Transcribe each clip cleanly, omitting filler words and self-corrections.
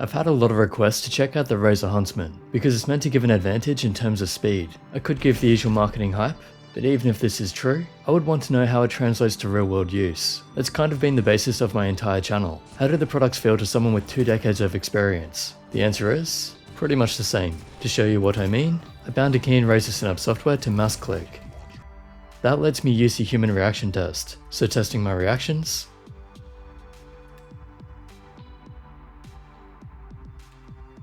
I've had a lot of requests to check out the Razer Huntsman, because it's meant to give an advantage in terms of speed. I could give the usual marketing hype, but even if this is true, I would want to know how it translates to real world use. That's kind of been the basis of my entire channel. How do the products feel to someone with 2 decades of experience? The answer is pretty much the same. To show you what I mean, I bound a key in Razer Synapse software to mouse click. That lets me use the human reaction test, so testing my reactions.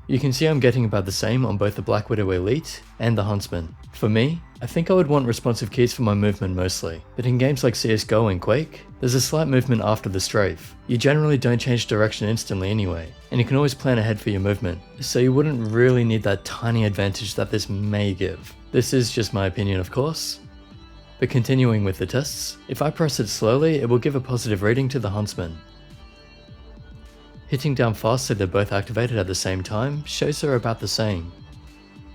You can see I'm getting about the same on both the BlackWidow Elite and the Huntsman. For me, I think I would want responsive keys for my movement mostly, but in games like CSGO and Quake, there's a slight movement after the strafe. You generally don't change direction instantly anyway, and you can always plan ahead for your movement, so you wouldn't really need that tiny advantage that this may give. This is just my opinion, of course. But continuing with the tests, if I press it slowly, it will give a positive reading to the Huntsman. Hitting down fast so they're both activated at the same time shows they're about the same.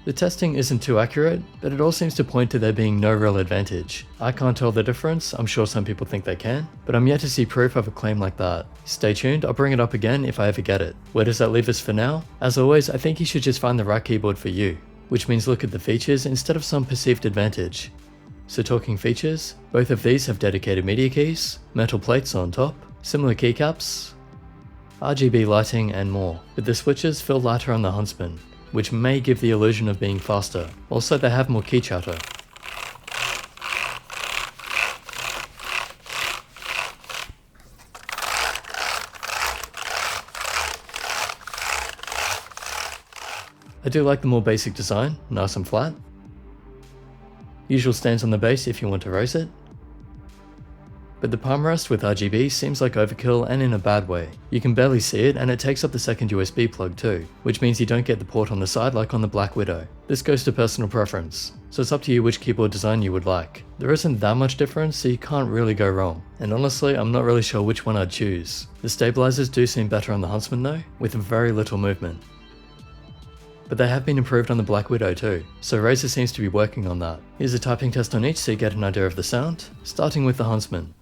The testing isn't too accurate, but it all seems to point to there being no real advantage. I can't tell the difference, I'm sure some people think they can, but I'm yet to see proof of a claim like that. Stay tuned, I'll bring it up again if I ever get it. Where does that leave us for now? As always, I think you should just find the right keyboard for you, which means look at the features instead of some perceived advantage. So talking features, both of these have dedicated media keys, metal plates on top, similar keycaps, RGB lighting and more, but the switches feel lighter on the Huntsman, which may give the illusion of being faster. Also they have more key chatter. I do like the more basic design, nice and flat. Usual stands on the base if you want to raise it. But the palm rest with RGB seems like overkill and in a bad way. You can barely see it and it takes up the second USB plug too, which means you don't get the port on the side like on the BlackWidow. This goes to personal preference, so it's up to you which keyboard design you would like. There isn't that much difference, so you can't really go wrong. And honestly, I'm not really sure which one I'd choose. The stabilizers do seem better on the Huntsman though, with very little movement. But they have been improved on the BlackWidow too, so Razer seems to be working on that. Here's a typing test on each so you get an idea of the sound, starting with the Huntsman.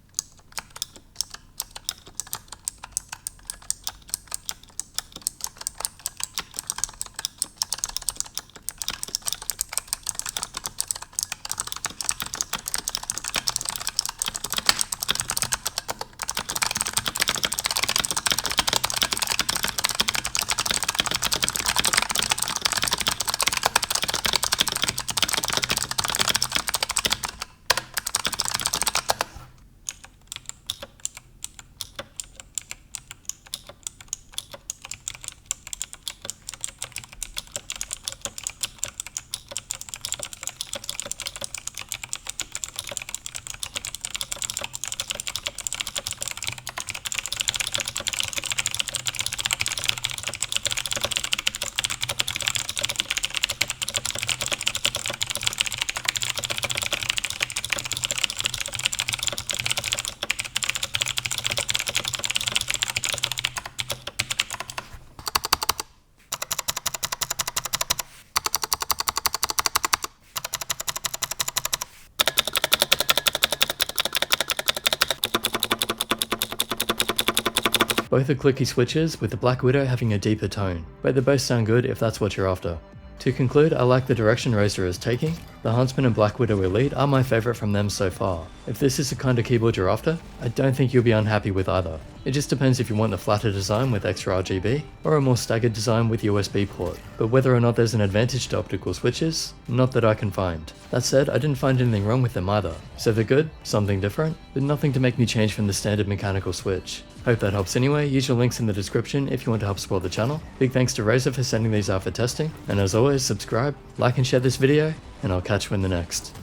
Both are clicky switches, with the BlackWidow having a deeper tone, but they both sound good if that's what you're after. To conclude, I like the direction Razer is taking. The Huntsman and BlackWidow Elite are my favourite from them so far. If this is the kind of keyboard you're after, I don't think you'll be unhappy with either. It just depends if you want the flatter design with extra RGB, or a more staggered design with USB port. But whether or not there's an advantage to optical switches, not that I can find. That said, I didn't find anything wrong with them either. So they're good, something different, but nothing to make me change from the standard mechanical switch. Hope that helps anyway. Use your links in the description if you want to help support the channel. Big thanks to Razer for sending these out for testing, and as always, subscribe, like and share this video, and I'll catch you in the next.